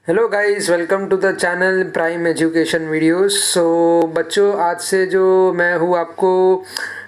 Hello guys, welcome to the channel prime education videos. So बच्चों, आज से जो मैं हूँ आपको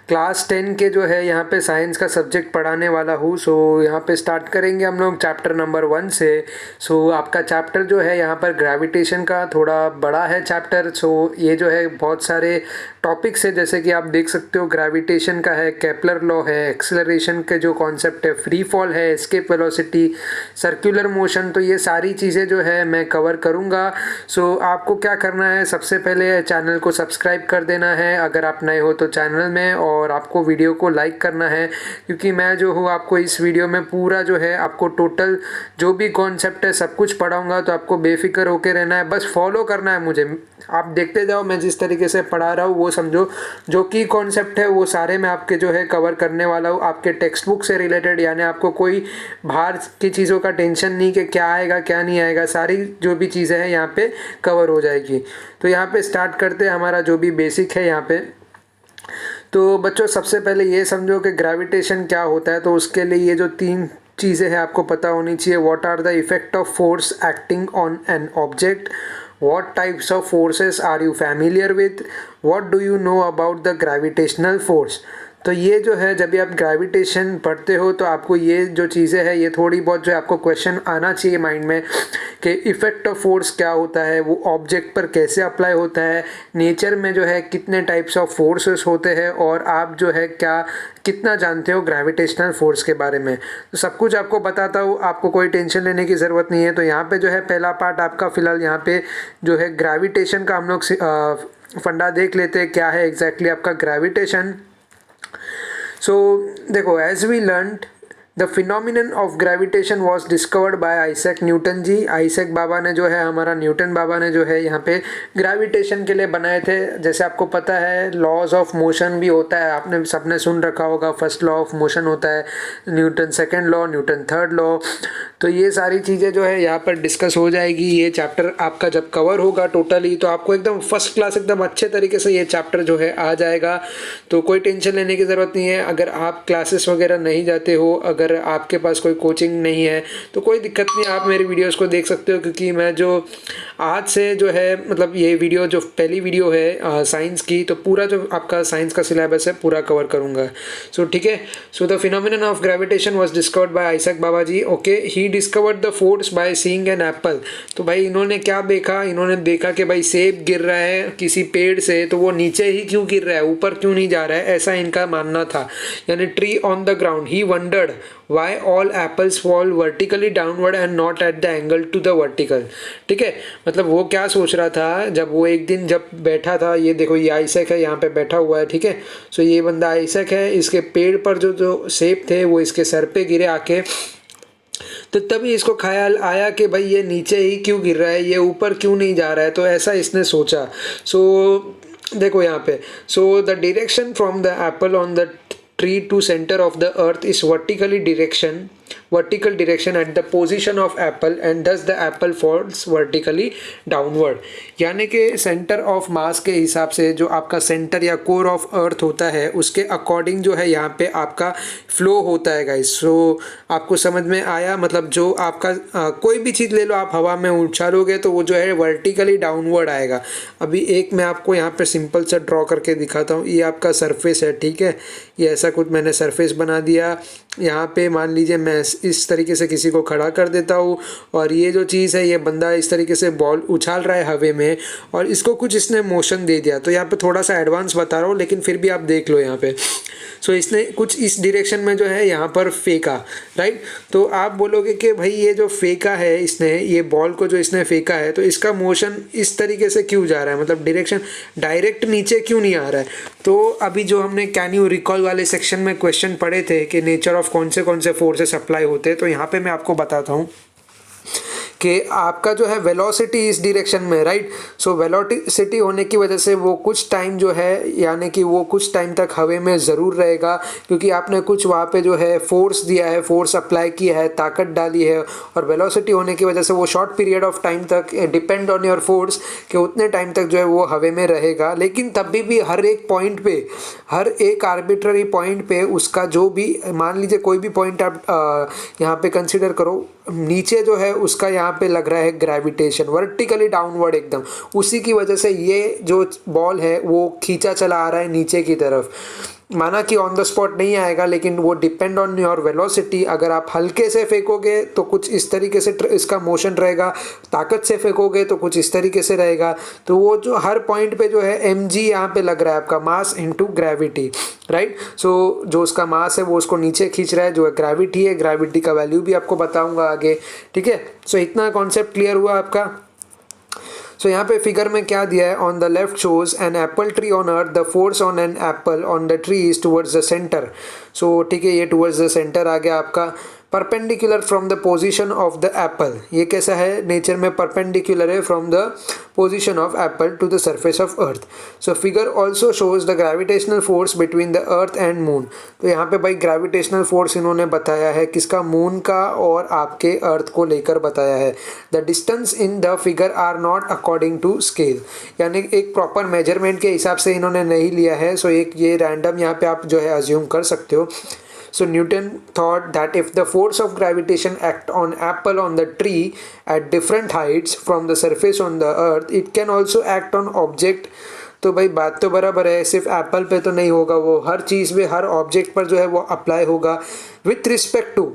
क्लास 10 के जो है यहाँ पे साइंस का सब्जेक्ट पढ़ाने वाला हूँ। सो यहाँ पे स्टार्ट करेंगे हम लोग चैप्टर नंबर 1 से। सो आपका चैप्टर जो है यहाँ पर ग्रेविटेशन का थोड़ा बड़ा है चैप्टर। सो ये जो है बहुत सारे टॉपिक्स है, जैसे कि आप देख सकते हो ग्रेविटेशन का है, केपलर लॉ है, एक्सेलरेशन के जो कॉन्सेप्ट है, फ्री फॉल है, एस्केप वेलोसिटी, सर्कुलर मोशन। तो ये सारी चीज़ें जो है मैं कवर करूँगा। सो आपको क्या करना है, सबसे पहले चैनल को सब्सक्राइब कर देना है अगर आप नए हो तो चैनल में, और आपको वीडियो को लाइक करना है, क्योंकि मैं जो हूँ आपको इस वीडियो में पूरा जो है आपको टोटल जो भी कॉन्सेप्ट है सब कुछ पढ़ाऊँगा। तो आपको बेफिक्र होके रहना है, बस फॉलो करना है मुझे। आप देखते जाओ, मैं जिस तरीके से पढ़ा रहा हूँ वो समझो। जो की कॉन्सेप्ट है वो सारे मैं आपके जो है कवर करने वाला हूँ, आपके टेक्स्ट बुक से रिलेटेड। यानी आपको कोई बाहर की चीज़ों का टेंशन नहीं कि क्या आएगा क्या नहीं आएगा, सारी जो भी चीज़ें हैं यहाँ पे कवर हो जाएगी। तो यहाँ पे स्टार्ट करते हैं हमारा जो भी बेसिक है यहाँ पे। तो बच्चों, सबसे पहले ये समझो कि ग्रेविटेशन क्या होता है। तो उसके लिए ये जो 3 चीज़ें हैं आपको पता होनी चाहिए। What are the effect of force acting on an object, what types of forces are you familiar with, what do you know about the gravitational force। तो ये जो है, जब भी आप ग्रेविटेशन पढ़ते हो तो आपको ये जो चीज़ें हैं ये थोड़ी बहुत जो है आपको क्वेश्चन आना चाहिए माइंड में कि इफ़ेक्ट ऑफ फोर्स क्या होता है, वो ऑब्जेक्ट पर कैसे अप्लाई होता है, नेचर में जो है कितने टाइप्स ऑफ फोर्सेस होते हैं, और आप जो है क्या कितना जानते हो ग्रेविटेशनल फोर्स के बारे में। तो सब कुछ आपको बताता हूँ, आपको कोई टेंशन लेने की ज़रूरत नहीं है। तो यहाँ पे जो है पहला पार्ट आपका फ़िलहाल यहाँ पे जो है ग्रेविटेशन का हम लोग फंडा देख लेते हैं, क्या है एग्जैक्टली आपका ग्रेविटेशन। So देखो, as we learned, the phenomenon of gravitation was discovered by Isaac Newton ji. Isaac बाबा ने जो है, हमारा न्यूटन बाबा ने जो है यहाँ पे ग्रेविटेशन के लिए बनाए थे। जैसे आपको पता है लॉज ऑफ मोशन भी होता है, आपने सबने सुन रखा होगा। फर्स्ट लॉ ऑफ मोशन होता है Newton, second law Newton, third law. तो ये सारी चीज़ें जो है यहाँ पर डिस्कस हो जाएगी। ये चैप्टर आपका जब कवर होगा टोटली तो आपको एकदम फर्स्ट क्लास एकदम अच्छे तरीके से ये चैप्टर जो है आ जाएगा। तो कोई टेंशन लेने की ज़रूरत नहीं है। अगर आप क्लासेस वगैरह नहीं जाते हो, अगर आपके पास कोई कोचिंग नहीं है तो कोई दिक्कत नहीं, आप मेरी वीडियोस को देख सकते हो। क्योंकि मैं जो आज से जो है मतलब ये वीडियो जो पहली वीडियो है साइंस की, तो पूरा जो आपका साइंस का सिलेबस है पूरा कवर करूँगा। सो ठीक है। So the phenomenon of gravitation was discovered by Isaac बाबा ji. Okay, he discovered the force by seeing an apple. तो भाई इन्होंने क्या देखा, इन्होंने देखा कि भाई सेब गिर रहा है किसी पेड़ से, तो वो नीचे ही क्यों गिर रहा है, ऊपर क्यों नहीं जा रहा है, ऐसा इनका मानना था। यानी tree on the ground, he wondered why all apples fall vertically downward and not at the angle to the vertical। ठीक है, मतलब वो क्या सोच रहा था जब वो एक दिन जब बैठा था। ये देखो, ये आइजैक है यहाँ पे बैठा हुआ है, ठीक है। सो ये बंदा आइजैक है, इसके पेड़ पर जो जो सेब थे वो इसके सर पे गिरे आके। तो तभी इसको ख्याल आया कि भाई ये नीचे ही क्यों गिर रहा है, ये ऊपर क्यों नहीं जा रहा है। तो ऐसा इसने सोचा। सो देखो यहाँ पे, so the direction from the Apple on the tree to center of the earth is vertical direction at the position of apple, and thus the apple falls vertically downward। यानी कि सेंटर ऑफ मास के हिसाब से जो आपका centre या core of earth होता है उसके अकॉर्डिंग जो है यहाँ पे आपका फ्लो होता है गाइस। सो आपको समझ में आया, मतलब जो आपका कोई भी चीज़ ले लो, आप हवा में उछालोगे तो वो जो है वर्टिकली डाउनवर्ड आएगा। अभी एक मैं आपको यहाँ पे सिंपल सा ड्रॉ करके दिखाता हूँ। ये आपका सरफेस है, ठीक है। ये ऐसा कुछ मैंने सरफेस बना दिया। यहाँ पे मान लीजिए मैं इस तरीके से किसी को खड़ा कर देता हूँ, और ये जो चीज़ है, ये बंदा इस तरीके से बॉल उछाल रहा है हवा में, और इसको कुछ इसने मोशन दे दिया। तो यहाँ पे थोड़ा सा एडवांस बता रहा हूँ, लेकिन फिर भी आप देख लो यहाँ पे। सो इसने कुछ इस डायरेक्शन में जो है यहाँ पर फेंका, राइट। तो आप बोलोगे कि भाई ये जो फेंका है इसने, ये बॉल को जो इसने फेंका है, तो इसका मोशन इस तरीके से क्यों जा रहा है, मतलब डायरेक्शन डायरेक्ट नीचे क्यों नहीं आ रहा है। तो अभी जो हमने कैन यू रिकॉल वाले सेक्शन में क्वेश्चन पढ़े थे कि नेचर ऑफ कौन से फोर्सेस अप्लाई होते हैं, तो यहाँ पे मैं आपको बताता हूँ कि आपका जो है वेलोसिटी इस डायरेक्शन में, राइट। सो वेलोसिटी होने की वजह से वो कुछ टाइम जो है, यानी कि वो कुछ टाइम तक हवा में ज़रूर रहेगा, क्योंकि आपने कुछ वहाँ पे जो है फोर्स दिया है, फोर्स अप्लाई किया है, ताकत डाली है। और वेलोसिटी होने की वजह से वो शॉर्ट पीरियड ऑफ टाइम तक डिपेंड ऑन योर फोर्स कि उतने टाइम तक जो है वो हवा में रहेगा। लेकिन तभी भी हर एक पॉइंट पे, हर एक आर्बिट्ररी पॉइंट पे उसका जो भी, मान लीजिए कोई भी पॉइंट आप यहाँ पे कंसिडर करो, नीचे जो है उसका यहाँ पे लग रहा है ग्रेविटेशन, वर्टिकली डाउनवर्ड एकदम, उसी की वजह से ये जो बॉल है वो खींचा चला आ रहा है नीचे की तरफ। माना कि ऑन द स्पॉट नहीं आएगा, लेकिन वो डिपेंड ऑन योर वेलोसिटी। अगर आप हल्के से फेंकोगे तो कुछ इस तरीके से इसका मोशन रहेगा, ताकत से फेंकोगे तो कुछ इस तरीके से रहेगा। तो वो जो हर पॉइंट पे जो है mg यहाँ पे लग रहा है आपका, मास इनटू ग्रेविटी, राइट। सो जो उसका मास है वो उसको नीचे खींच रहा है, जो है ग्रेविटी है। ग्रेविटी का वैल्यू भी आपको बताऊंगा आगे, ठीक है। सो इतना कॉन्सेप्ट क्लियर हुआ आपका। सो यहाँ पे फिगर में क्या दिया है, on the left shows an apple tree on earth, the force on an apple on the tree is towards the centre. So ठीक है, ये टुवर्ड्स द सेंटर आ गया आपका। Perpendicular from the position of the apple, ये कैसा है, nature में परपेंडिकुलर है from the position of apple to the surface of earth. So figure also shows the gravitational force between the earth and moon. तो यहाँ पे भाई gravitational force इन्होंने बताया है किसका, मून का, और आपके अर्थ को लेकर बताया है। The distance in the figure are not according to scale, यानी एक प्रॉपर मेजरमेंट के हिसाब से इन्होंने नहीं लिया है। सो एक ये रैंडम यहाँ पे आप जो है अज्यूम कर सकते हो। So Newton thought that if the force of gravitation act on apple on the tree at different heights from the surface on the earth, it can also act on object। तो भाई बात तो बराबर है, सिर्फ एप्पल पे तो नहीं होगा, वो हर चीज़ में, हर ऑब्जेक्ट पर जो है वो अप्लाई होगा विथ रिस्पेक्ट टू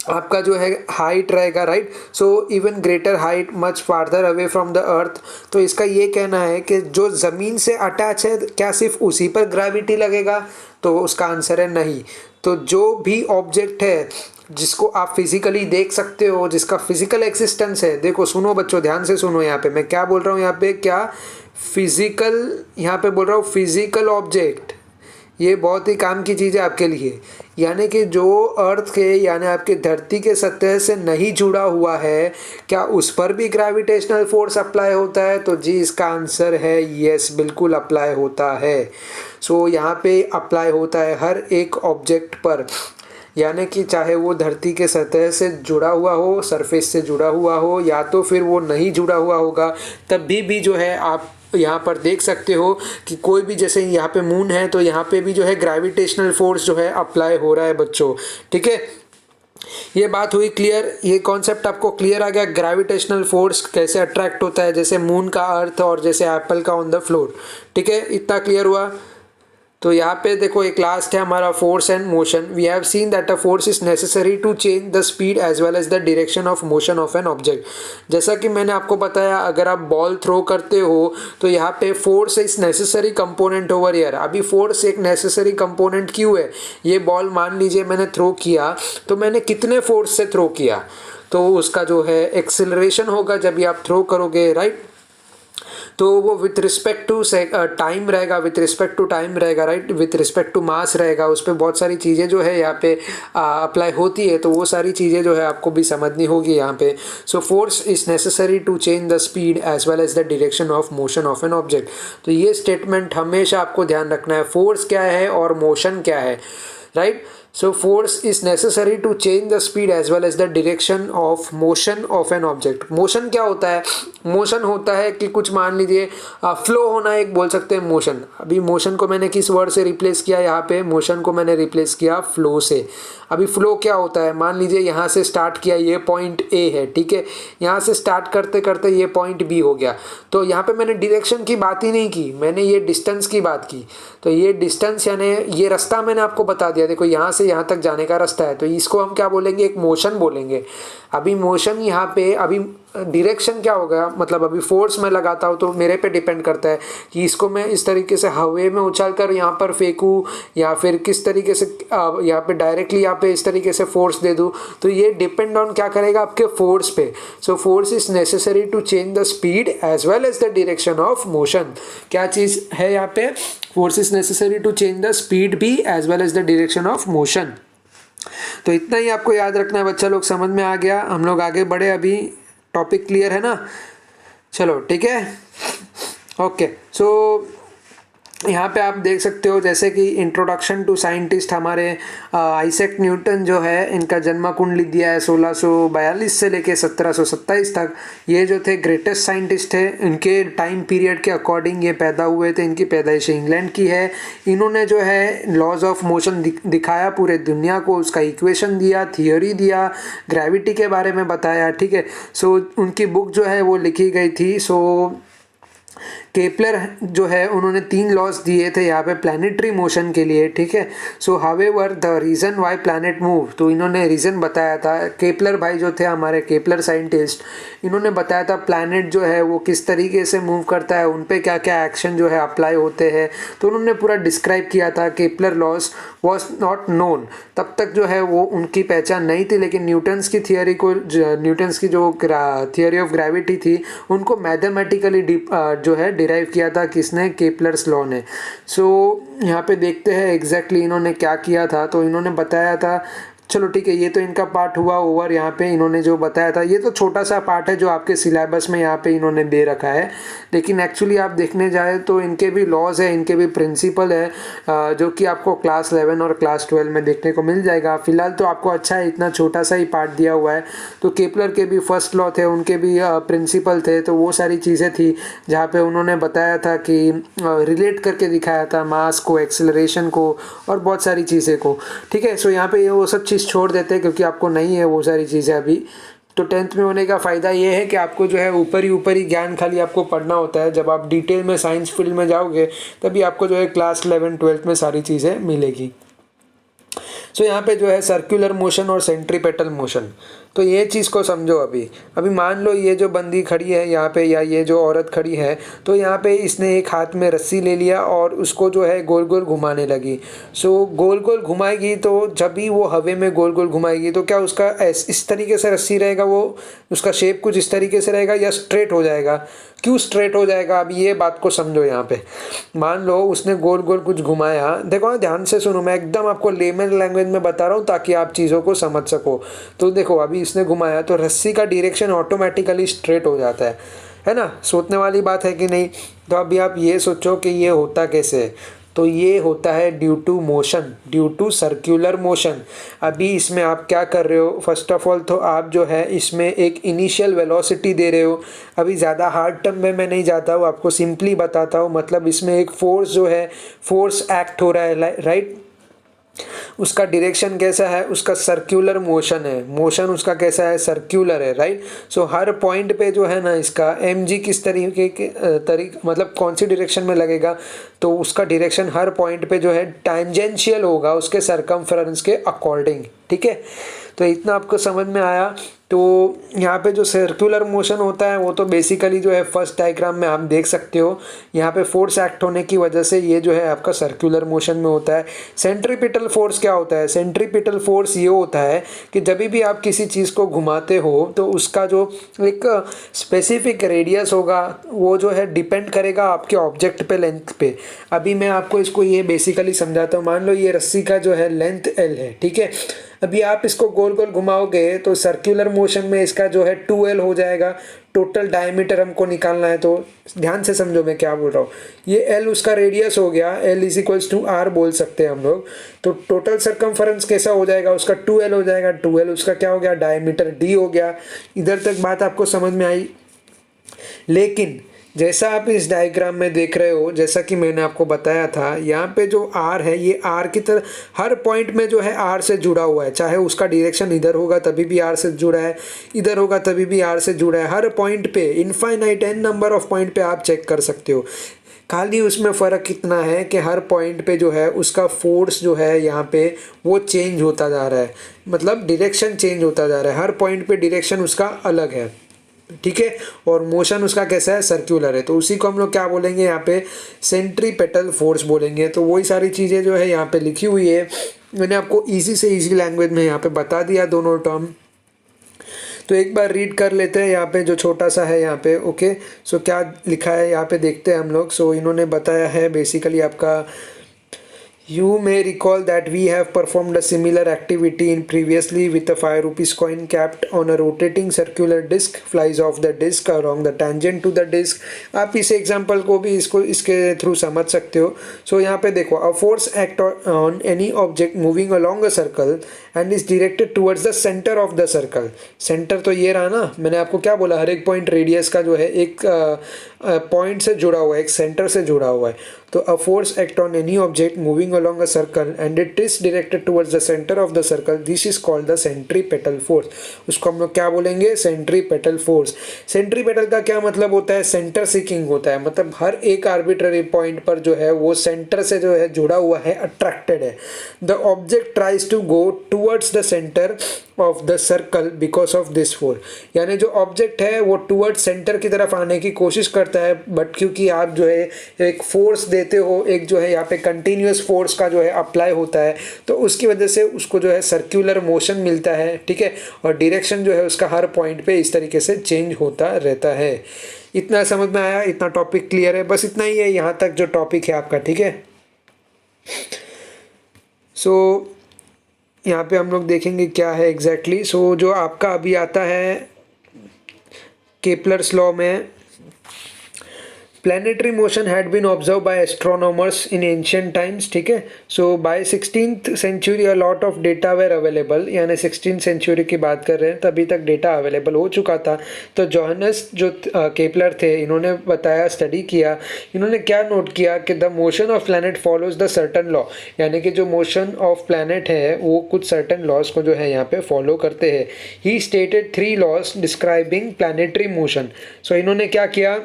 आपका जो है हाइट रहेगा, right. So even greater height much farther away from the earth. तो इसका ये कहना है कि जो ज़मीन से अटैच है, क्या सिर्फ उसी पर ग्रेविटी लगेगा, तो उसका आंसर है नहीं। तो जो भी ऑब्जेक्ट है जिसको आप फिजिकली देख सकते हो, जिसका फिजिकल एक्सिस्टेंस है, देखो सुनो बच्चों, ध्यान से सुनो, यहाँ पे मैं क्या बोल रहा हूँ, यहाँ पे क्या फिजिकल, यहाँ पे बोल रहा हूँ फिजिकल ऑब्जेक्ट, ये बहुत ही काम की चीज़ है आपके लिए। यानी कि जो अर्थ के, यानी आपके धरती के सतह से नहीं जुड़ा हुआ है, क्या उस पर भी ग्रेविटेशनल फोर्स अप्लाई होता है? तो जी इसका आंसर है यस, बिल्कुल अप्लाई होता है। सो यहाँ पे अप्लाई होता है हर एक ऑब्जेक्ट पर, यानी कि चाहे वो धरती के सतह से जुड़ा हुआ हो, सरफेस से जुड़ा हुआ हो, या तो फिर वो नहीं जुड़ा हुआ होगा, तब भी जो है आप यहाँ पर देख सकते हो कि कोई भी, जैसे यहाँ पे मून है तो यहाँ पे भी जो है ग्रेविटेशनल फोर्स जो है अप्लाई हो रहा है बच्चों, ठीक है। ये बात हुई क्लियर, ये कॉन्सेप्ट आपको क्लियर आ गया, ग्रेविटेशनल फोर्स कैसे अट्रैक्ट होता है, जैसे मून का अर्थ और जैसे एप्पल का ऑन द फ्लोर, ठीक है, इतना क्लियर हुआ। तो यहाँ पे देखो एक लास्ट है हमारा force and motion. We have seen that a force is necessary to change the speed as well as the direction of motion of an object. जैसा कि मैंने आपको बताया, अगर आप बॉल थ्रो करते हो तो यहाँ पे force is necessary component over here. अभी फोर्स एक नेसेसरी कंपोनेंट क्यों है? ये बॉल मान लीजिए मैंने थ्रो किया, तो मैंने कितने फोर्स से थ्रो किया, तो उसका जो है एक्सिलरेशन होगा जब भी आप थ्रो करोगे, राइट। तो वो विथ रिस्पेक्ट टू टाइम रहेगा, विथ रिस्पेक्ट टू टाइम रहेगा, right, with respect to mass रहेगा। उस पर बहुत सारी चीज़ें जो है यहाँ पे अप्लाई होती है, तो वो सारी चीज़ें जो है आपको भी समझनी होगी यहाँ पे। So force is necessary to change the speed as well as the direction of motion of an object. तो ये स्टेटमेंट हमेशा आपको ध्यान रखना है, फोर्स क्या है और मोशन क्या है, right. So force is necessary to change the speed as well as the direction of motion of an object। Motion क्या होता है? मोशन होता है कि कुछ मान लीजिए फ्लो होना, एक बोल सकते हैं मोशन। अभी मोशन को मैंने किस वर्ड से रिप्लेस किया? यहाँ पे मोशन को मैंने रिप्लेस किया फ्लो से। अभी फ्लो क्या होता है? मान लीजिए यहाँ से स्टार्ट किया, ये पॉइंट ए है, ठीक है, यहाँ से स्टार्ट करते करते ये पॉइंट बी हो गया। तो यहाँ पे मैंने डायरेक्शन की बात ही नहीं की, मैंने ये डिस्टेंस की बात की। तो ये डिस्टेंस यानी ये रास्ता मैंने आपको बता दिया, देखो यहाँ से यहाँ तक जाने का रास्ता है, तो इसको हम क्या बोलेंगे? एक मोशन बोलेंगे। अभी मोशन यहाँ पे, अभी डायरेक्शन क्या होगा, मतलब अभी फोर्स मैं लगाता हूँ तो मेरे पे डिपेंड करता है कि इसको मैं इस तरीके से हवे में उछाल कर यहाँ पर फेंकूँ, या फिर किस तरीके से यहाँ पे डायरेक्टली यहाँ पे इस तरीके से फोर्स दे दूँ। तो ये डिपेंड ऑन क्या करेगा? आपके फोर्स पे। So force is necessary to change the speed as well as the direction of motion. क्या चीज़ है यहाँ पे? Force is necessary to change the speed भी as well as the direction of motion. तो इतना ही आपको याद रखना है बच्चा लोग, समझ में आ गया? हम लोग आगे बढ़े, अभी टॉपिक क्लियर है ना? चलो ठीक है, ओके। सो यहाँ पे आप देख सकते हो जैसे कि इंट्रोडक्शन टू साइंटिस्ट हमारे आइजैक न्यूटन जो है इनका जन्म कुंडली दिया है 1642 से लेके 1727 तक। ये जो थे ग्रेटेस्ट साइंटिस्ट थे, इनके टाइम पीरियड के अकॉर्डिंग ये पैदा हुए थे। इनकी पैदाइश इंग्लैंड की है। इन्होंने जो है लॉज ऑफ मोशन दिखाया पूरे दुनिया को, उसका इक्वेशन दिया, थियोरी दिया, ग्रेविटी के बारे में बताया, ठीक है। सो उनकी बुक जो है वो लिखी गई थी। सो केपलर जो है उन्होंने 3 लॉज दिए थे यहाँ पे प्लानिटरी मोशन के लिए, ठीक है। So however the reason why planet move, तो इन्होंने रीज़न बताया था। केपलर भाई जो थे हमारे केपलर साइंटिस्ट, इन्होंने बताया था प्लानट जो है वो किस तरीके से मूव करता है, उन पे क्या क्या एक्शन जो है अप्लाई होते हैं। तो उन्होंने पूरा डिस्क्राइब किया था। Kepler laws was not known, तब तक जो है वो उनकी पहचान नहीं थी। लेकिन न्यूटन्स की थियोरी को, न्यूटन्स की जो थियोरी ऑफ ग्रेविटी थी, उनको मैथमेटिकली जो है डिराइव किया था किसने, केपलर्स लॉ ने। सो यहाँ पे देखते हैं एग्जैक्टली इन्होंने क्या किया था। तो इन्होंने बताया था, चलो ठीक है, ये तो इनका पार्ट हुआ ओवर। यहाँ पे इन्होंने जो बताया था ये तो छोटा सा पार्ट है जो आपके सिलेबस में यहाँ पे इन्होंने दे रखा है। लेकिन एक्चुअली आप देखने जाए तो इनके भी लॉज है, इनके भी प्रिंसिपल है, जो कि आपको क्लास 11 और क्लास 12 में देखने को मिल जाएगा। फिलहाल तो आपको अच्छा है, इतना छोटा सा ही पार्ट दिया हुआ है। तो केपलर के भी फर्स्ट लॉ थे, उनके भी प्रिंसिपल थे, तो वो सारी चीज़ें थी जहाँ पे उन्होंने बताया था कि रिलेट करके दिखाया था मास को, एक्सेलरेशन को और बहुत सारी चीज़ें को, ठीक है। सो यहाँ पे ये वो सब चीज़ छोड़ देते हैं क्योंकि आपको नहीं है वो सारी चीज़ें अभी। तो 10th में होने का फ़ायदा ये है कि आपको जो है ऊपर ही ज्ञान खाली आपको पढ़ना होता है। जब आप डिटेल में साइंस फील्ड में जाओगे तभी आपको जो है क्लास 11 12th में सारी चीज़ें मिलेगी। सो यहाँ पे जो है सर्कुलर मोशन और सेंट्रीपेटल मोशन, तो ये चीज़ को समझो। अभी मान लो ये जो बंदी खड़ी है यहाँ पे, या ये जो औरत खड़ी है, तो यहाँ पे इसने एक हाथ में रस्सी ले लिया और उसको जो है गोल गोल घुमाने लगी। सो गोल गोल घुमाएगी, तो जब भी वो हवा में गोल गोल घुमाएगी तो क्या उसका इस तरीके से रस्सी रहेगा, वो उसका शेप कुछ इस तरीके से रहेगा या स्ट्रेट हो जाएगा? क्यों स्ट्रेट हो जाएगा? अब ये बात को समझो। यहाँ पे मान लो उसने गोल गोल कुछ घुमाया, देखो ध्यान से सुनो, मैं एकदम आपको लेमन लैंग्वेज में बता रहा हूँ ताकि आप चीज़ों को समझ सको। तो देखो अभी इसने घुमाया तो रस्सी का डायरेक्शन ऑटोमेटिकली स्ट्रेट हो जाता है ना? सोचने वाली बात है कि नहीं? तो अभी आप ये सोचो कि ये होता कैसे। तो ये होता है due to motion, due to circular motion. अभी इसमें आप क्या कर रहे हो, फर्स्ट ऑफ ऑल तो आप जो है इसमें एक इनिशियल वेलोसिटी दे रहे हो। अभी ज़्यादा हार्ड टर्म में मैं नहीं जाता हूँ, आपको सिंपली बताता हूँ। मतलब इसमें एक फोर्स जो है, फोर्स एक्ट हो रहा है, राइट। उसका डायरेक्शन कैसा है, उसका सर्कुलर मोशन है, मोशन उसका कैसा है, सर्कुलर है, राइट। सो हर पॉइंट पे जो है ना इसका mg किस तरीके के मतलब कौन सी डायरेक्शन में लगेगा, तो उसका डायरेक्शन हर पॉइंट पे जो है टेंजेंशियल होगा उसके सरकमफ्रेंस के अकॉर्डिंग, ठीक है। तो इतना आपको समझ में आया। तो यहाँ पे जो सर्कुलर मोशन होता है वो तो बेसिकली जो है फर्स्ट डायग्राम में आप देख सकते हो, यहाँ पे फोर्स एक्ट होने की वजह से ये जो है आपका सर्कुलर मोशन में होता है। सेंट्रीपिटल फोर्स क्या होता है? सेंट्रीपिटल फोर्स ये होता है कि जब भी आप किसी चीज़ को घुमाते हो तो उसका जो एक स्पेसिफिक रेडियस होगा वो जो है डिपेंड करेगा आपके ऑब्जेक्ट पे, लेंथ पे। अभी मैं आपको इसको ये बेसिकली समझाता हूँ। मान लो ये रस्सी का जो है लेंथ L है, ठीक है। अभी आप इसको गोल गोल घुमाओगे तो सर्कुलर मोशन में इसका जो है 2L हो जाएगा। टोटल डायमीटर हमको निकालना है, तो ध्यान से समझो मैं क्या बोल रहा हूँ। ये L उसका रेडियस हो गया, L is equals to R बोल सकते हैं हम लोग। तो टोटल सर्कमफरेंस कैसा हो जाएगा, उसका 2L हो जाएगा। 2L उसका क्या हो गया, डायमीटर D हो गया। इधर तक बात आपको समझ में आई। लेकिन जैसा आप इस डायग्राम में देख रहे हो, जैसा कि मैंने आपको बताया था, यहाँ पे जो R है ये R की तरह हर पॉइंट में जो है R से जुड़ा हुआ है। चाहे उसका डायरेक्शन इधर होगा तभी भी R से जुड़ा है, इधर होगा तभी भी R से जुड़ा है। हर पॉइंट पे infinite n number of point पे आप चेक कर सकते हो। खाली उसमें फ़र्क कितना है कि हर पॉइंट पे जो है उसका फोर्स जो है यहाँ पे वो चेंज होता जा रहा है, मतलब डायरेक्शन चेंज होता जा रहा है। हर पॉइंट पे डायरेक्शन उसका अलग है, ठीक है। और मोशन उसका कैसा है, सर्कुलर है। तो उसी को हम लोग क्या बोलेंगे यहाँ पे, सेंट्रीपेटल फोर्स बोलेंगे। तो वही सारी चीज़ें जो है यहाँ पे लिखी हुई है, मैंने आपको इजी से इजी लैंग्वेज में यहाँ पे बता दिया दोनों टर्म। तो एक बार रीड कर लेते हैं यहाँ पे जो छोटा सा है यहाँ पे, ओके। सो क्या लिखा है यहाँ पे देखते हैं हम लोग। सो इन्होंने बताया है बेसिकली आपका You may recall that we have performed a similar activity in previously with a 5 rupees coin capped on a rotating circular disc flies off the disc along the tangent to the disc. आप इस example को भी इसको इसके through समझ सकते हो. सो यहाँ पे देखो, a force act on any object moving along a circle and is directed towards the center of the circle. Centre तो ये रहा ना, मैंने आपको क्या बोला, हर एक पॉइंट रेडियस का जो है एक पॉइंट से जुड़ा हुआ है, एक सेंटर से जुड़ा हुआ है. तो a force act on any object moving along a circle and it is directed towards the center of the circle. This is called the centripetal force. उसको हम लोग क्या बोलेंगे, सेंट्रीपेटल फोर्स. सेंट्रीपेटल का क्या मतलब होता है, सेंटर सीकिंग होता है, मतलब हर एक आर्बिट्ररी पॉइंट पर जो है वो सेंटर से जो है जुड़ा हुआ है, अट्रैक्टेड है. The object tries to go towards the centre of the circle because of this force. यानी जो ऑब्जेक्ट है वो टूवर्ड्स सेंटर की तरफ आने की कोशिश करता है, बट क्योंकि आप जो है एक फोर्स देते हो, एक जो है यहाँ पे कंटिन्यूस फोर्स का जो है अप्लाई होता है, तो उसकी वजह से उसको जो है सर्कुलर मोशन मिलता है. ठीक है, और डायरेक्शन जो है उसका हर पॉइंट पे इस तरीके से चेंज होता रहता है. इतना समझ में आया, इतना टॉपिक क्लियर है, बस इतना ही है यहाँ तक जो टॉपिक है आपका. ठीक है, सो यहाँ पे हम लोग देखेंगे क्या है एग्जैक्टली. सो जो आपका अभी आता है केपलर्स लॉ में, planetary motion had been observed by astronomers in ancient times. ठीक है, so by 16th century a lot of data were available. यानी 16th century की बात कर रहे हैं, तभी तक डेटा अवेलेबल हो चुका था. तो जोहानस जो केपलर थे, इन्होंने बताया, स्टडी किया, इन्होंने क्या नोट किया कि the motion of planet follows the certain law. यानी कि जो मोशन ऑफ प्लैनेट है वो कुछ सर्टन लॉज को जो है यहाँ पे फॉलो करते हैं. He stated 3 laws describing planetary motion. So इन्होंने क्या किया,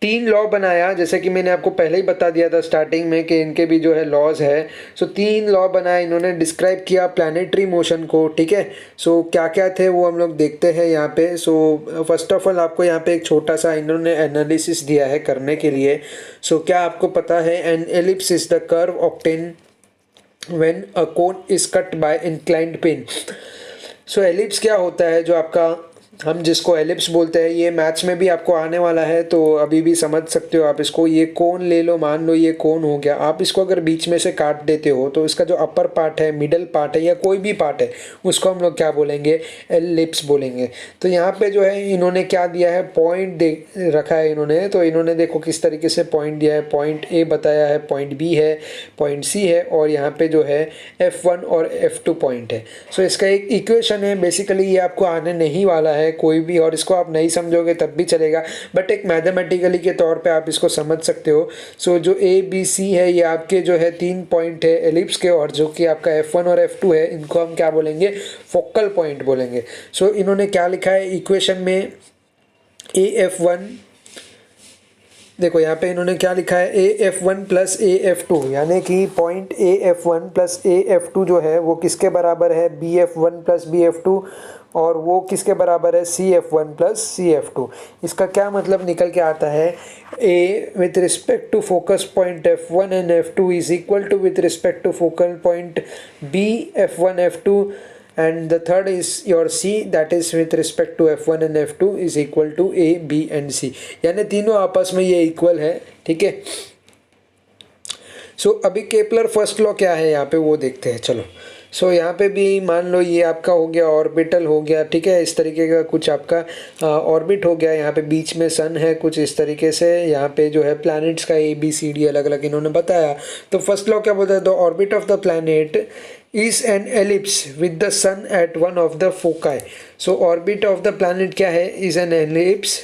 3 लॉ बनाया, जैसे कि मैंने आपको पहले ही बता दिया था स्टार्टिंग में कि इनके भी जो है लॉज है. सो 3 लॉ बनाए इन्होंने, डिस्क्राइब किया प्लैनेटरी मोशन को. ठीक है, सो क्या क्या थे वो हम लोग देखते हैं यहाँ पे. सो फर्स्ट ऑफ ऑल आपको यहाँ पे एक छोटा सा इन्होंने एनालिसिस दिया है करने के लिए. सो क्या आपको पता है, an ellipse is the curve obtain when a cone is cut by inclined pin. So ellipse क्या होता है, जो आपका हम जिसको एलिप्स बोलते हैं, ये मैथ्स में भी आपको आने वाला है, तो अभी भी समझ सकते हो आप इसको. ये कोन ले लो, मान लो ये कोन हो गया, आप इसको अगर बीच में से काट देते हो तो इसका जो अपर पार्ट है, मिडल पार्ट है, या कोई भी पार्ट है, उसको हम लोग क्या बोलेंगे, एलिप्स बोलेंगे. तो यहाँ पे जो है इन्होंने क्या दिया है, पॉइंट दे रखा है इन्होंने. तो इन्होंने देखो किस तरीके से पॉइंट दिया है, पॉइंट ए बताया है, पॉइंट बी है, पॉइंट सी है, और यहाँ पे जो है F1 और F2 पॉइंट है. सो इसका एक इक्वेशन है, बेसिकली ये आपको आने नहीं वाला है कोई भी, और इसको आप नहीं समझोगे तब भी चलेगा, बट एक मैथमेटिकली के तौर पे आप इसको समझ सकते हो. सो जो ए बी सी है, ये आपके जो है 3 पॉइंट है एलिप्स के, और जो कि आपका F1 और F2 है, इनको हम क्या बोलेंगे, फोकल पॉइंट बोलेंगे. सो इन्होंने क्या लिखा है इक्वेशन में, AF1, देखो यहाँ पे इन्होंने क्या लिखा है, AF1 प्लस AF2, यानी कि पॉइंट AF1 प्लस AF2 जो है वो किसके बराबर है, BF1 प्लस BF2, और वो किसके बराबर है, CF1 प्लस CF2. इसका क्या मतलब निकल के आता है, A with respect to focus point F1 and F2 is equal to with respect to focal point B F1 F2, and the third is your C, that is with respect to F1 and F2 is equal to A, B and C. यानी तीनों आपस में ये equal है. ठीक है, सो अभी Kepler first law क्या है यहाँ पे वो देखते हैं. चलो, सो यहाँ पे भी मान लो ये आपका हो गया ऑर्बिटल हो गया. ठीक है, इस तरीके का कुछ आपका ऑर्बिट हो गया, यहाँ पे बीच में सन है कुछ इस तरीके से, यहाँ पे जो है प्लैनेट्स का ABCD अलग अलग इन्होंने बताया. तो फर्स्ट लॉ क्या बोलता है, the orbit of the planet is an ellipse with the sun at one of the foci. So orbit of the planet क्या है, is an ellipse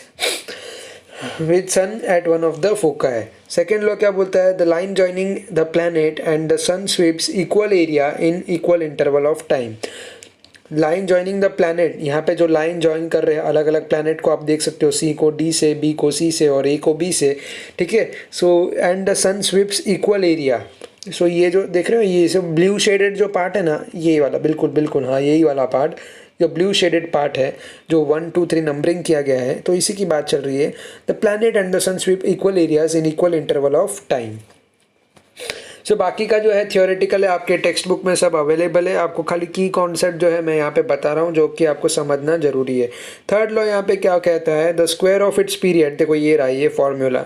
with sun at one of the foci. Second law क्या बोलता है, the line joining the planet and the sun sweeps equal area in equal interval of time. Line joining the planet, यहाँ पे जो line join कर रहे हैं अलग अलग प्लैनेट को, आप देख सकते हो C को D से, B को C से, और A को B से. ठीक है, so and the sun sweeps equal area. So ये जो देख रहे हो, ये सब ब्लू शेडेड जो पार्ट है ना, ये वाला, बिल्कुल बिल्कुल हाँ यही वाला पार्ट, जो ब्लू शेडेड पार्ट है, जो 1 2 3 नंबरिंग किया गया है, तो इसी की बात चल रही है. The planet and the sun sweep equal areas in equal interval of time. So बाकी का जो है थियोरेटिकल है, आपके टेक्स्ट बुक में सब अवेलेबल है. आपको खाली की कॉन्सेप्ट जो है मैं यहाँ पे बता रहा हूँ, जो कि आपको समझना जरूरी है. थर्ड लॉ यहाँ पे क्या कहता है, the square of its period, देखो ये रहा ये फॉर्मूला,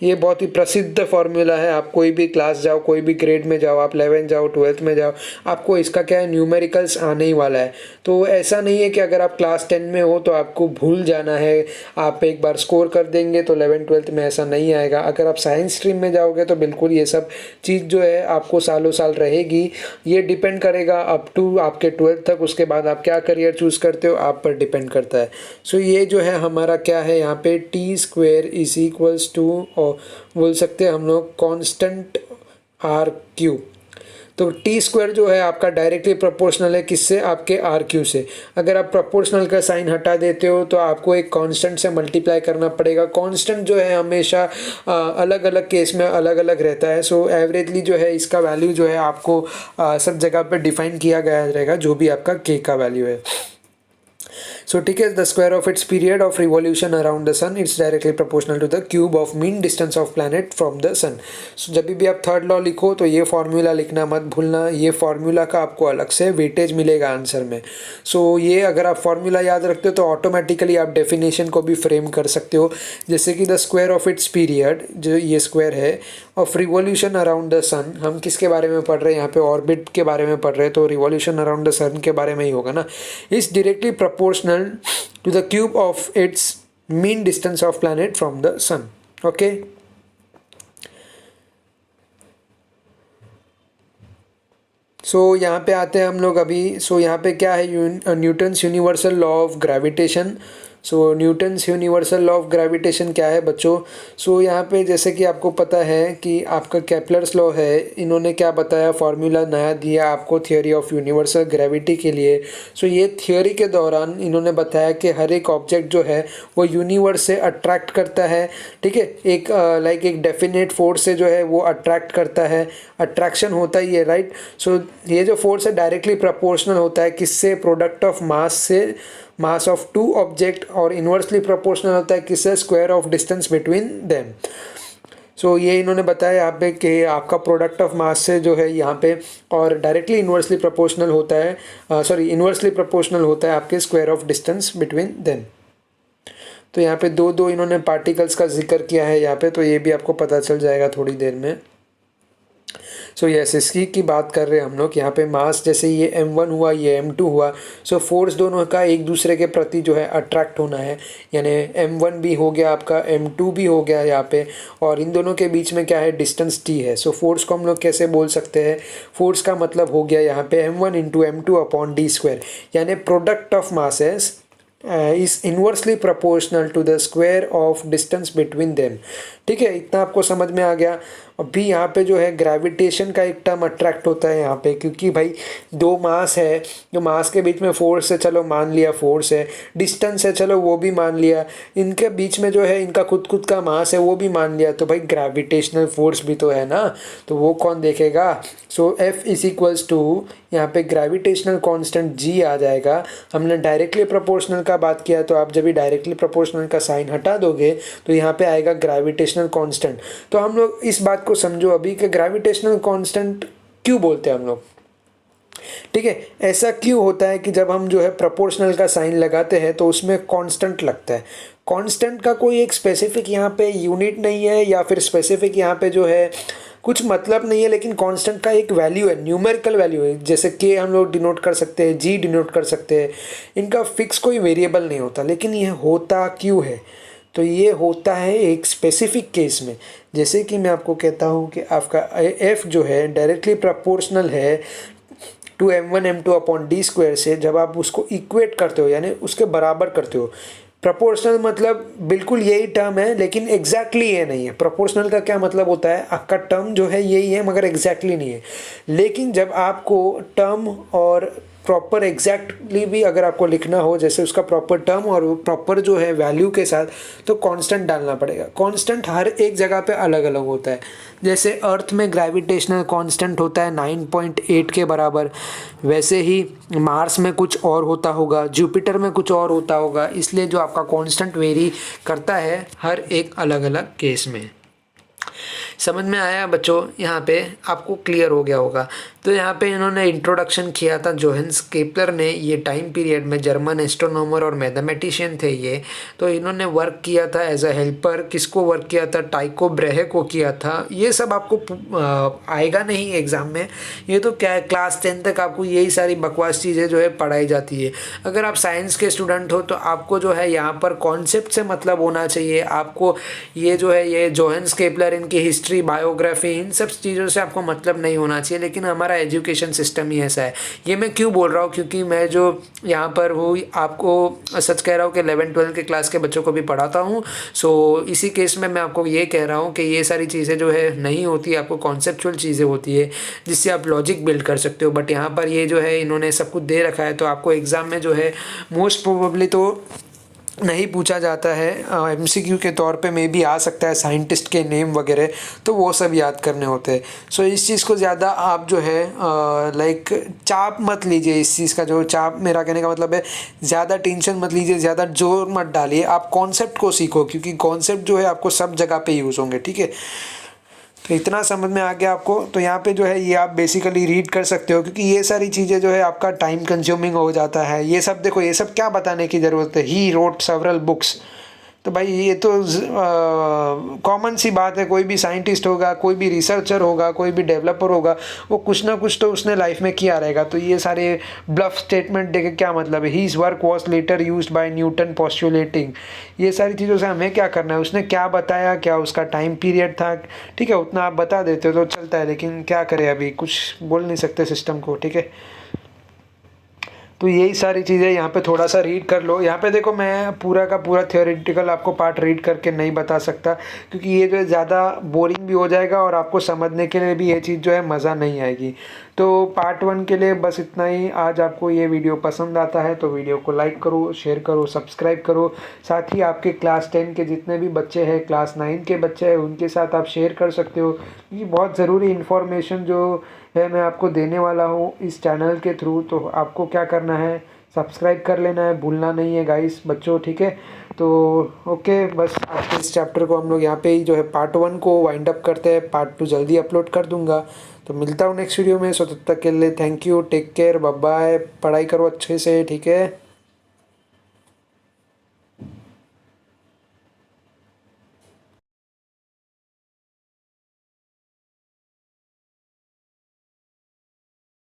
ये बहुत ही प्रसिद्ध फार्मूला है। आप कोई भी क्लास जाओ, कोई भी ग्रेड में जाओ, आप 11 जाओ, 12th में जाओ, आपको इसका क्या है, न्यूमेरिकल्स आने ही वाला है। तो ऐसा नहीं है कि अगर आप क्लास 10 में हो तो आपको भूल जाना है, आप एक बार स्कोर कर देंगे तो 11 12th में ऐसा नहीं आएगा। अगर आप साइंस स्ट्रीम में जाओगे तो बिल्कुल ये सब चीज़ जो है आपको सालों साल रहेगी। ये डिपेंड करेगा अप टू आपके 12th तक, उसके बाद आप क्या करियर चूज़ करते हो आप पर डिपेंड करता है। सो ये जो है हमारा क्या है यहाँ पे t² इज इक्वल्स टू, और बोल सकते हैं हम लोग कांस्टेंट r³ तो t² जो है आपका डायरेक्टली प्रोपोर्शनल है किससे, आपके r³ से। अगर आप प्रोपोर्शनल का साइन हटा देते हो तो आपको एक कांस्टेंट से मल्टीप्लाई करना पड़ेगा। कांस्टेंट जो है हमेशा अलग अलग केस में अलग अलग रहता है। सो एवरेजली जो है इसका वैल्यू जो है आपको सब जगह पे डिफाइन किया गया रहेगा, जो भी आपका k का वैल्यू है। सो ठीक है, the square of its period of revolution around the sun it's directly proportional to the cube of mean distance of planet from the sun. So जब भी आप थर्ड लॉ लिखो तो ये फार्मूला लिखना मत भूलना। ये फार्मूला का आपको अलग से वेटेज मिलेगा आंसर में। सो ये अगर आप फार्मूला याद रखते हो तो ऑटोमेटिकली आप डेफिनेशन को भी फ्रेम कर सकते हो। जैसे कि the square of its period, जो ये स्क्वायर है, ऑफ रिवॉल्यूशन अराउंड द सन, हम किसके बारे में पढ़ रहे हैं यहाँ पे, ऑर्बिट के बारे में पढ़ रहे हैं, तो रिवॉल्यूशन अराउंड द सन के बारे में ही होगा ना। Is directly proportional to the cube of its mean distance of planet from the sun. Okay. सो यहाँ पे आते हैं हम लोग अभी। सो यहाँ पे क्या है, Newton's universal law of gravitation. So Newton's universal law of gravitation क्या है बच्चों। सो यहाँ पे जैसे कि आपको पता है कि आपका केपलर्स लॉ है, इन्होंने क्या बताया, फार्मूला नया दिया आपको थियोरी ऑफ यूनिवर्सल ग्रेविटी के लिए। सो ये थियोरी के दौरान इन्होंने बताया कि हर एक ऑब्जेक्ट जो है वो यूनिवर्स से अट्रैक्ट करता है। ठीक है, एक लाइक एक डेफिनेट फोर्स से जो है वो अट्रैक्ट करता है, अट्रैक्शन होता ही है, राइट। सो ये जो फोर्स है डायरेक्टली प्रोपोर्शनल होता है किससे, प्रोडक्ट ऑफ मास से, मास ऑफ टू ऑब्जेक्ट, और इन्वर्सली प्रोपोर्शनल होता है किससे, square of distance between them. So ये इन्होंने बताया यहाँ पे कि आपका प्रोडक्ट ऑफ मास से जो है यहाँ पे, और डायरेक्टली इन्वर्सली प्रोपोर्शनल होता है, इन्वर्सली प्रोपोर्शनल होता है आपके square of distance between them. तो यहाँ पे दो दो इन्होंने पार्टिकल्स का जिक्र किया है यहाँ पे, तो ये भी आपको पता चल जाएगा थोड़ी देर में। सो यस, इसकी की बात कर रहे हैं हम लोग यहाँ पे। मास जैसे ये m1 हुआ, ये m2 हुआ, सो फोर्स दोनों का एक दूसरे के प्रति जो है अट्रैक्ट होना है, यानी m1 भी हो गया आपका, m2 भी हो गया यहाँ पे, और इन दोनों के बीच में क्या है, डिस्टेंस t है। सो फोर्स को हम लोग कैसे बोल सकते हैं, फोर्स का मतलब हो गया यहाँ पे m1 into m2 upon d², यानी product of masses is inversely proportional to the square of distance between them. ठीक है, इतना आपको समझ में आ गया। अभी यहाँ पे जो है ग्रेविटेशन का एक टर्म अट्रैक्ट होता है यहाँ पे, क्योंकि भाई दो मास है, जो मास के बीच में फोर्स है, चलो मान लिया फोर्स है, डिस्टेंस है, चलो वो भी मान लिया, इनके बीच में जो है इनका खुद का मास है वो भी मान लिया, तो भाई ग्रेविटेशनल फोर्स भी तो है ना, तो वो कौन देखेगा। सो F इज इक्वल्स टू, यहाँ पे ग्रेविटेशनल कांस्टेंट G आ जाएगा। हमने डायरेक्टली प्रोपोर्शनल का बात किया, तो आप जब भी डायरेक्टली प्रोपोर्शनल का साइन हटा दोगे तो यहाँ पे आएगा ग्रेविटेशनल कांस्टेंट। तो हम लोग इस बात को समझो अभी कि ग्रेविटेशनल कांस्टेंट क्यों बोलते हैं हम लोग। ठीक है, ऐसा क्यों होता है कि जब हम जो है प्रोपोर्शनल का साइन लगाते हैं तो उसमें कांस्टेंट लगता है। कांस्टेंट का कोई एक स्पेसिफिक यहाँ पे यूनिट नहीं है, या फिर स्पेसिफिक यहाँ पे जो है कुछ मतलब नहीं है, लेकिन कांस्टेंट का एक वैल्यू है, न्यूमेरिकल वैल्यू है। जैसे के हम लोग डिनोट कर सकते हैं, जी डिनोट कर सकते हैं, इनका फिक्स कोई वेरिएबल नहीं होता। लेकिन यह होता क्यों है, तो ये होता है एक स्पेसिफिक केस में। जैसे कि मैं आपको कहता हूँ कि आपका एफ जो है डायरेक्टली प्रोपोर्शनल है to m1 m2 upon d² से। जब आप उसको इक्वेट करते हो, यानी उसके बराबर करते हो, प्रोपोर्शनल मतलब बिल्कुल यही टर्म है लेकिन एग्जैक्टली ये नहीं है। प्रोपोर्शनल का क्या मतलब होता है, आपका टर्म जो है यही है मगर एग्जैक्टली नहीं है। लेकिन जब आपको टर्म और प्रॉपर एग्जैक्टली भी अगर आपको लिखना हो, जैसे उसका प्रॉपर टर्म और प्रॉपर जो है वैल्यू के साथ, तो कांस्टेंट डालना पड़ेगा। कांस्टेंट हर एक जगह पे अलग अलग होता है। जैसे अर्थ में ग्रेविटेशनल कांस्टेंट होता है 9.8 के बराबर, वैसे ही मार्स में कुछ और होता होगा, जुपिटर में कुछ और होता होगा। इसलिए जो आपका कांस्टेंट वेरी करता है हर एक अलग अलग केस में। समझ में आया बच्चों, यहाँ पे आपको क्लियर हो गया होगा। तो यहाँ पे इन्होंने इंट्रोडक्शन किया था जोहान्स केपलर ने। ये टाइम पीरियड में जर्मन एस्ट्रोनॉमर और मैथमेटिशियन थे ये। तो इन्होंने वर्क किया था एज अ हेल्पर। किसको वर्क किया था? टाइको ब्रेहे को किया था। ये सब आपको आएगा नहीं एग्ज़ाम में। ये तो क्या है, क्लास 10 तक आपको यही सारी बकवास चीज़ें जो है पढ़ाई जाती है। अगर आप साइंस के स्टूडेंट हो तो आपको जो है यहाँ पर कॉन्सेप्ट से मतलब होना चाहिए। आपको ये जो है ये जोहान्स केपलर, इनकी हिस्ट्री, बायोग्राफी, इन सब चीज़ों से आपको मतलब नहीं होना चाहिए। लेकिन हमारा एजुकेशन सिस्टम ही ऐसा है। ये मैं क्यों बोल रहा हूँ? क्योंकि मैं जो यहाँ पर हूँ आपको सच कह रहा हूँ कि 11-12 के क्लास के बच्चों को भी पढ़ाता हूँ। सो इसी केस में मैं आपको ये कह रहा हूँ कि ये सारी चीज़ें जो है नहीं होती, आपको कॉन्सेप्चुअल चीज़ें होती है जिससे आप लॉजिक बिल्ड कर सकते हो। बट यहाँ पर ये जो है इन्होंने सब कुछ दे रखा है, तो आपको एग्ज़ाम में जो है मोस्ट प्रोबेबली तो नहीं पूछा जाता है। एमसीक्यू के तौर पे मे भी आ सकता है, साइंटिस्ट के नेम वगैरह, तो वो सब याद करने होते हैं। सो इस चीज़ को ज़्यादा आप जो है लाइक चाप मत लीजिए। इस चीज़ का जो चाप, मेरा कहने का मतलब है ज़्यादा टेंशन मत लीजिए, ज़्यादा जोर मत डालिए। आप कॉन्सेप्ट को सीखो, क्योंकि कॉन्सेप्ट जो है आपको सब जगह पे यूज़ होंगे, ठीक है। तो इतना समझ में आ गया आपको। तो यहाँ पे जो है ये आप बेसिकली रीड कर सकते हो, क्योंकि ये सारी चीज़ें जो है आपका टाइम कंज्यूमिंग हो जाता है। ये सब देखो, ये सब क्या बताने की ज़रूरत है? He wrote several books. तो भाई ये तो कॉमन सी बात है। कोई भी साइंटिस्ट होगा, कोई भी रिसर्चर होगा, कोई भी डेवलपर होगा, वो कुछ ना कुछ तो उसने लाइफ में किया रहेगा। तो ये सारे ब्लफ स्टेटमेंट देके क्या मतलब है? His work was later used by Newton postulating. ये सारी चीज़ों से हमें क्या करना है? उसने क्या बताया, क्या उसका टाइम पीरियड था, ठीक है, उतना आप बता देते हो तो चलता है। लेकिन क्या करें, अभी कुछ बोल नहीं सकते सिस्टम को, ठीक है। तो यही सारी चीज़ें यहाँ पे थोड़ा सा रीड कर लो। यहाँ पे देखो, मैं पूरा का पूरा थियोरेटिकल आपको पार्ट रीड करके नहीं बता सकता, क्योंकि ये जो है ज़्यादा बोरिंग भी हो जाएगा और आपको समझने के लिए भी ये चीज़ जो है मज़ा नहीं आएगी। तो पार्ट 1 के लिए बस इतना ही। आज आपको ये वीडियो पसंद आता है तो वीडियो को लाइक करो, शेयर करो, सब्सक्राइब करो। साथ ही आपके क्लास 10 के जितने भी बच्चे हैं, क्लास 9 के बच्चे हैं, उनके साथ आप शेयर कर सकते हो। ये बहुत ज़रूरी इन्फॉर्मेशन जो है मैं आपको देने वाला हूँ इस चैनल के थ्रू। तो आपको क्या करना है? सब्सक्राइब कर लेना है, भूलना नहीं है गाइस, बच्चों, ठीक है। तो ओके, बस आज के इस चैप्टर को हम लोग यहाँ पे ही जो है पार्ट 1 को वाइंड अप करते हैं। पार्ट 2 जल्दी अपलोड कर दूंगा। तो मिलता हूँ नेक्स्ट वीडियो में। सो तब तक के लिए thank you, take care, bye bye. पढ़ाई करो अच्छे से, ठीक है।